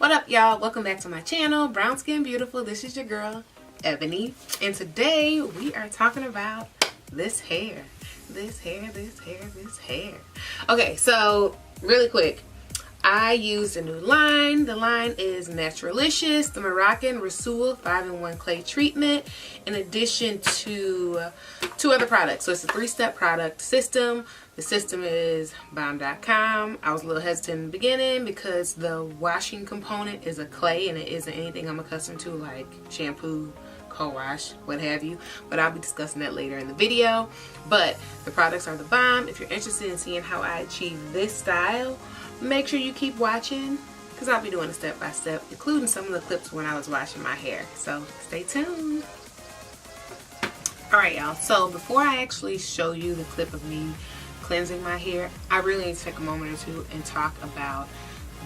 What up, y'all? Welcome back to my channel, Brown Skin Beautiful. This is your girl, Ebony, and today we are talking about this hair. Okay, so really quick, I used a new line. The line is Naturalicious, the Moroccan Rasul 5-in-1 clay treatment, in addition to 2 other products. So it's a 3-step product system. The system is bomb.com. I was a little hesitant in the beginning because the washing component is a clay and it isn't anything I'm accustomed to, like shampoo, co-wash, what have you, but I'll be discussing that later in the video. But the products are the bomb. If you're interested in seeing how I achieve this style, make sure you keep watching because I'll be doing a step-by-step, including some of the clips when I was washing my hair, so stay tuned. Alright, y'all, so before I actually show you the clip of me cleansing my hair, I really need to take a moment or two and talk about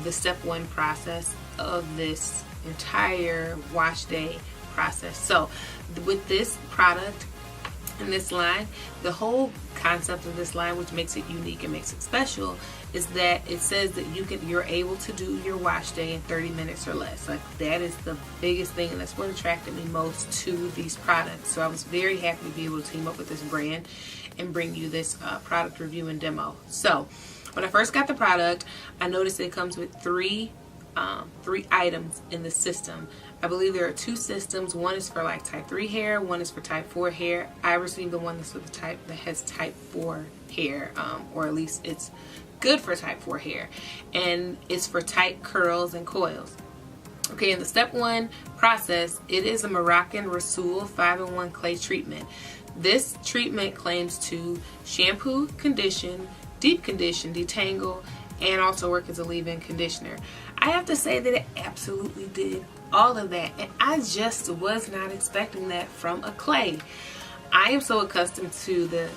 the step 1 process of this entire wash day process. So with this product and this line, the whole concept of this line, which makes it unique and makes it special, is that it says that you're able to do your wash day in 30 minutes or less. Like, that is the biggest thing, and that's what attracted me most to these products. So I was very happy to be able to team up with this brand and bring you this product review and demo. So when I first got the product, I noticed it comes with three items in the system. I believe there are 2 systems. One is for like type 3 hair, one is for type 4 hair. I received the one that's with the type that has type 4 hair, or at least it's good for type 4 hair, and it's for tight curls and coils. Okay, in the step 1 process, it is a Moroccan Rasul 5-in-1 clay treatment. This treatment claims to shampoo, condition, deep condition, detangle, and also work as a leave-in conditioner. I have to say that it absolutely did all of that, and I just was not expecting that from a clay. I am so accustomed to the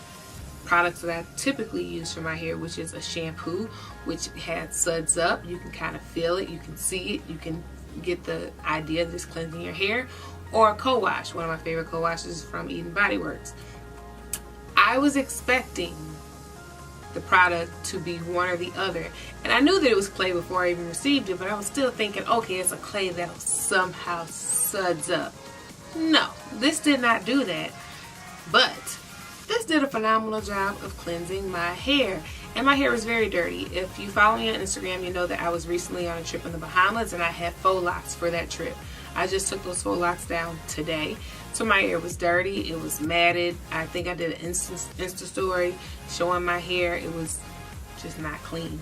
products that I typically use for my hair, which is a shampoo, which had suds up. You can kind of feel it, you can see it, you can get the idea that it's cleansing your hair, or a co-wash. One of my favorite co-washes is from Eden Body Works. I was expecting the product to be one or the other, and I knew that it was clay before I even received it, but I was still thinking, okay, it's a clay that'll somehow suds up. No, this did not do that, but this did a phenomenal job of cleansing my hair. And my hair is very dirty. If you follow me on Instagram, you know that I was recently on a trip in the Bahamas and I had faux locks for that trip. I just took those faux locks down today. So my hair was dirty, it was matted. I think I did an Insta story showing my hair. It was just not clean.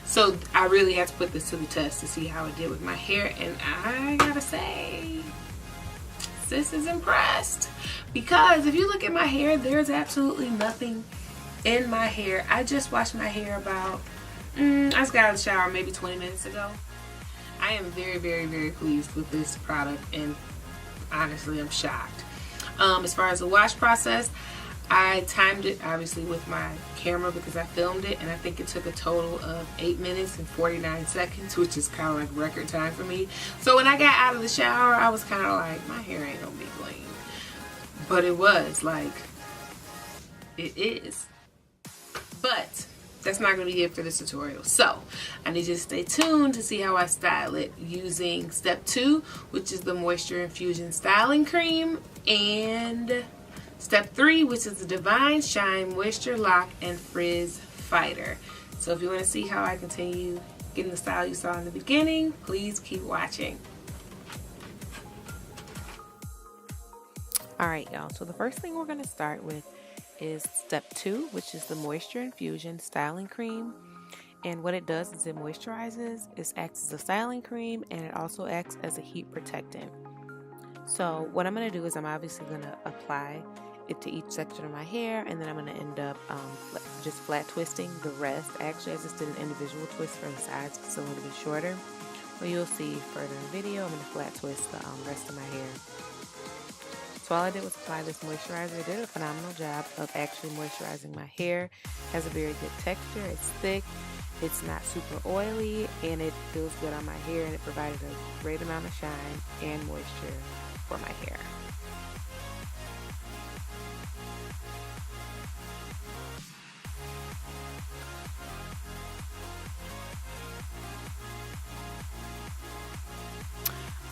So I really had to put this to the test to see how it did with my hair, and I gotta say, sis is impressed. Because if you look at my hair, there's absolutely nothing in my hair. I just washed my hair about, I just got out of the shower maybe 20 minutes ago. I am very, very, very pleased with this product, and honestly, I'm shocked. As far as the wash process, I timed it obviously with my camera because I filmed it, and I think it took a total of 8 minutes and 49 seconds, which is kind of like record time for me. So when I got out of the shower, I was kind of like, my hair ain't gonna be clean. But it was, like, it is. But that's not going to be it for this tutorial. So I need you to stay tuned to see how I style it using step 2, which is the Moisture Infusion Styling Cream, and step 3, which is the Divine Shine Moisture Lock and Frizz Fighter. So if you want to see how I continue getting the style you saw in the beginning, please keep watching. Alright, y'all, so the first thing we're going to start with is step 2, which is the Moisture Infusion Styling Cream. And what it does is it moisturizes, it acts as a styling cream, and it also acts as a heat protectant. So what I'm going to do is I'm obviously going to apply it to each section of my hair, and then I'm going to end up just flat twisting the rest. Actually, I just did an individual twist for the sides because it's a little bit shorter. But you'll see further in the video, I'm going to flat twist the rest of my hair. So all I did was apply this moisturizer. It did a phenomenal job of actually moisturizing my hair. It has a very good texture. It's thick. It's not super oily, and it feels good on my hair, and it provided a great amount of shine and moisture for my hair.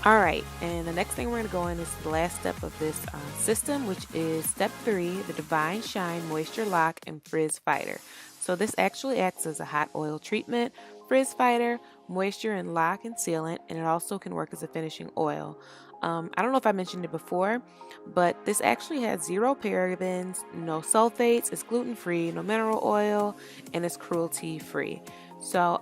Alright, and the next thing we're going to go in is the last step of this system, which is step 3, the Divine Shine Moisture Lock and Frizz Fighter. So this actually acts as a hot oil treatment, frizz fighter, moisture and lock and sealant, and it also can work as a finishing oil. I don't know if I mentioned it before, but this actually has 0 parabens, no sulfates, it's gluten-free, no mineral oil, and it's cruelty-free. So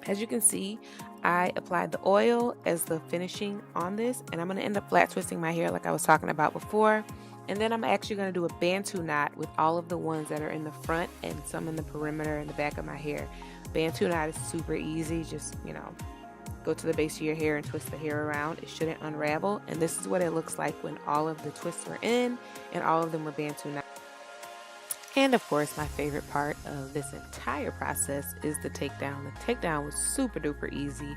as you can see, I applied the oil as the finishing on this, and I'm going to end up flat twisting my hair like I was talking about before. And then I'm actually going to do a Bantu knot with all of the ones that are in the front and some in the perimeter and the back of my hair. Bantu knot is super easy. Just, go to the base of your hair and twist the hair around. It shouldn't unravel. And this is what it looks like when all of the twists were in and all of them were Bantu knot. And of course, my favorite part of this entire process is the takedown. The takedown was super duper easy.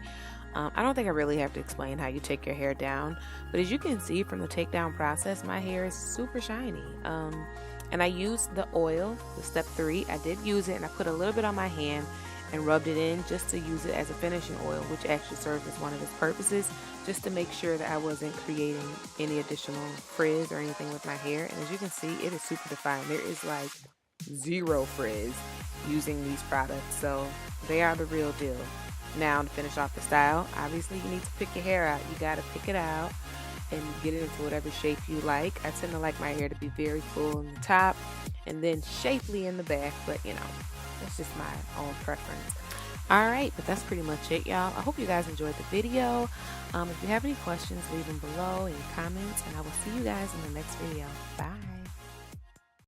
I don't think I really have to explain how you take your hair down, but as you can see from the takedown process, my hair is super shiny. And I used the oil, the step 3. I did use it, and I put a little bit on my hand and rubbed it in just to use it as a finishing oil, which actually served as one of its purposes, just to make sure that I wasn't creating any additional frizz or anything with my hair. And as you can see, it is super defined. There is like 0 frizz using these products, so they are the real deal. Now, to finish off the style, obviously you need to pick your hair out. You got to pick it out and get it into whatever shape you like. I tend to like my hair to be very full in the top and then shapely in the back, but that's just my own preference. Alright, but that's pretty much it, y'all. I hope you guys enjoyed the video. If you have any questions, leave them below, any comments, and I will see you guys in the next video. Bye.